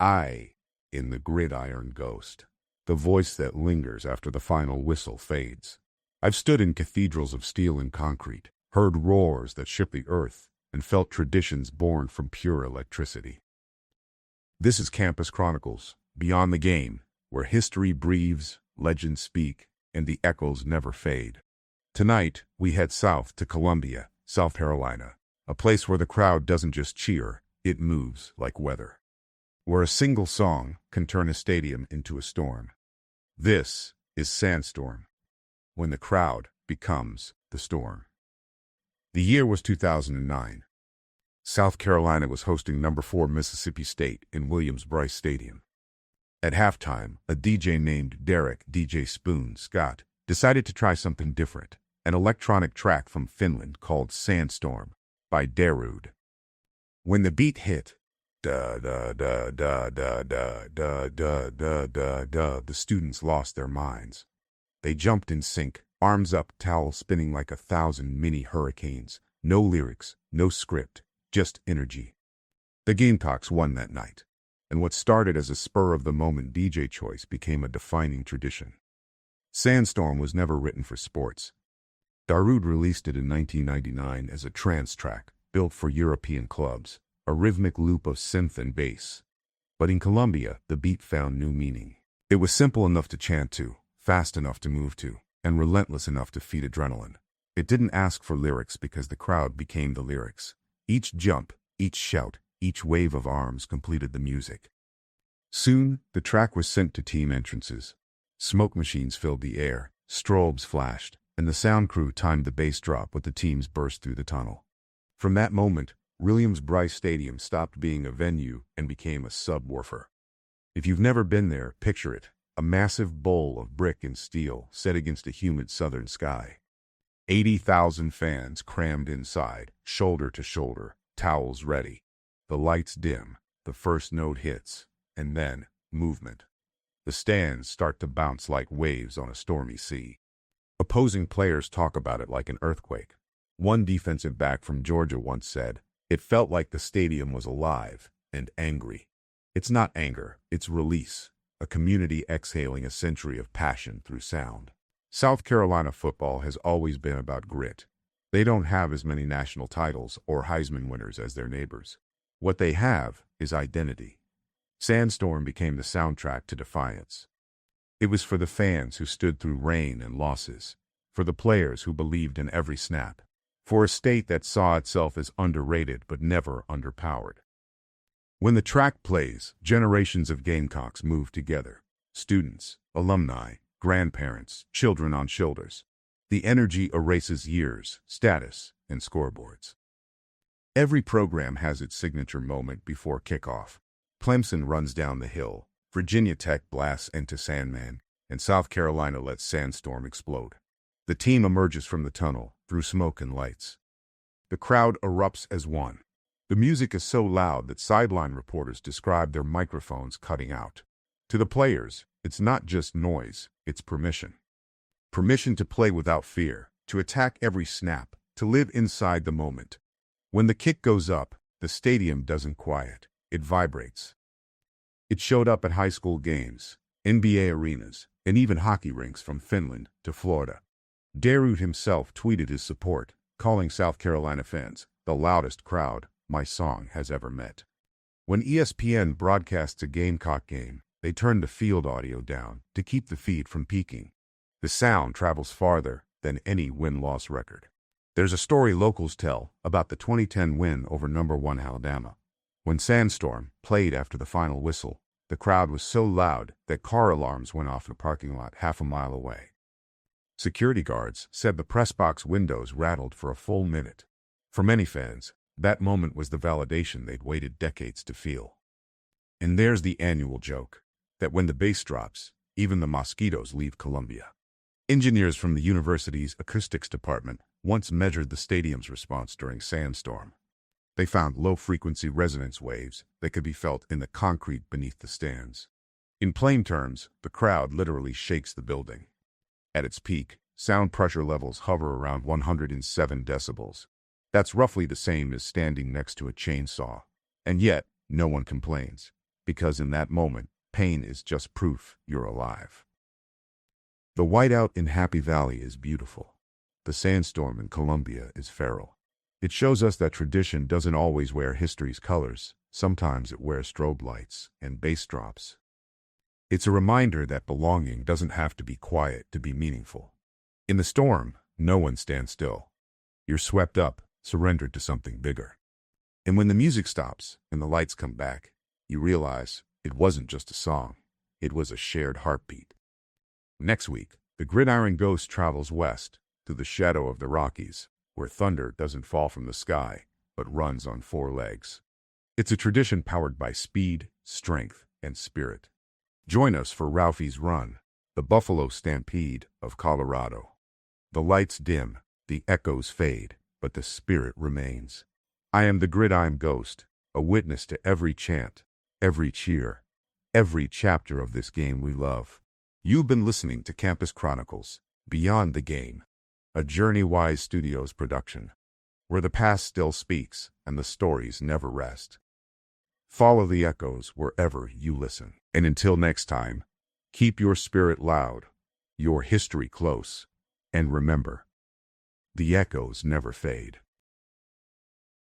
I in the Gridiron Ghost, the voice that lingers after the final whistle fades. I've stood in cathedrals of steel and concrete, heard roars that shook the earth, and felt traditions born from pure electricity. This is Campus Chronicles, Beyond the Game, where history breathes, legends speak, and the echoes never fade. Tonight, we head south to Columbia, South Carolina, a place where the crowd doesn't just cheer, it moves like weather. Where a single song can turn a stadium into a storm. This is Sandstorm, when the crowd becomes the storm. The year was 2009. South Carolina was hosting number 4 Mississippi State in Williams-Brice Stadium. At halftime, a DJ named Derek DJ Spoon Scott decided to try something different, an electronic track from Finland called Sandstorm by Darude. When the beat hit, da da da da da da da da da da da, the students lost their minds. They jumped in sync, arms up, towels spinning like 1,000 mini hurricanes. No lyrics, no script, just energy. The Gamecocks won that night, and what started as a spur-of-the-moment DJ choice became a defining tradition. Sandstorm was never written for sports. Darude released it in 1999 as a trance track, built for European clubs, a rhythmic loop of synth and bass. But in Colombia, the beat found new meaning. It was simple enough to chant to, fast enough to move to, and relentless enough to feed adrenaline. It didn't ask for lyrics because the crowd became the lyrics. Each jump, each shout, each wave of arms completed the music. Soon, the track was sent to team entrances. Smoke machines filled the air, strobes flashed, and the sound crew timed the bass drop with the teams burst through the tunnel. From that moment, Williams-Brice Stadium stopped being a venue and became a subwoofer. If you've never been there, picture it, a massive bowl of brick and steel set against a humid southern sky. 80,000 fans crammed inside, shoulder to shoulder, towels ready. The lights dim, the first note hits, and then, movement. The stands start to bounce like waves on a stormy sea. Opposing players talk about it like an earthquake. One defensive back from Georgia once said, "It felt like the stadium was alive and angry." It's not anger, it's release, a community exhaling a century of passion through sound. South Carolina football has always been about grit. They don't have as many national titles or Heisman winners as their neighbors. What they have is identity. Sandstorm became the soundtrack to defiance. It was for the fans who stood through rain and losses, for the players who believed in every snap, for a state that saw itself as underrated but never underpowered. When the track plays, generations of Gamecocks move together. Students, alumni, grandparents, children on shoulders. The energy erases years, status, and scoreboards. Every program has its signature moment before kickoff. Clemson runs down the hill, Virginia Tech blasts into Sandman, and South Carolina lets Sandstorm explode. The team emerges from the tunnel, through smoke and lights. The crowd erupts as one. The music is so loud that sideline reporters describe their microphones cutting out. To the players, it's not just noise, it's permission. Permission to play without fear, to attack every snap, to live inside the moment. When the kick goes up, the stadium doesn't quiet, it vibrates. It showed up at high school games, NBA arenas, and even hockey rinks from Finland to Florida. Darude himself tweeted his support, calling South Carolina fans the loudest crowd my song has ever met. When ESPN broadcasts a Gamecock game, they turn the field audio down to keep the feed from peaking. The sound travels farther than any win-loss record. There's a story locals tell about the 2010 win over number 1 Alabama. When Sandstorm played after the final whistle, the crowd was so loud that car alarms went off in a parking lot half a mile away. Security guards said the press box windows rattled for a full minute. For many fans, that moment was the validation they'd waited decades to feel. And there's the annual joke, that when the bass drops, even the mosquitoes leave Columbia. Engineers from the university's acoustics department once measured the stadium's response during Sandstorm. They found low-frequency resonance waves that could be felt in the concrete beneath the stands. In plain terms, the crowd literally shakes the building. At its peak, sound pressure levels hover around 107 decibels. That's roughly the same as standing next to a chainsaw. And yet, no one complains. because in that moment, pain is just proof you're alive. The whiteout in Happy Valley is beautiful. The sandstorm in Colombia is feral. It shows us that tradition doesn't always wear history's colors. Sometimes it wears strobe lights and bass drops. It's a reminder that belonging doesn't have to be quiet to be meaningful. In the storm, no one stands still. You're swept up, surrendered to something bigger. And when the music stops and the lights come back, you realize it wasn't just a song. It was a shared heartbeat. Next week, the Gridiron Ghost travels west to the shadow of the Rockies, where thunder doesn't fall from the sky, but runs on four legs. It's a tradition powered by speed, strength, and spirit. Join us for Ralphie's Run, the Buffalo Stampede of Colorado. The lights dim, the echoes fade, but the spirit remains. I am the Gridiron Ghost, a witness to every chant, every cheer, every chapter of this game we love. You've been listening to Campus Chronicles, Beyond the Game, a JourneyWise Studios production, where the past still speaks and the stories never rest. Follow the echoes wherever you listen. And until next time, keep your spirit loud, your history close, and remember, the echoes never fade.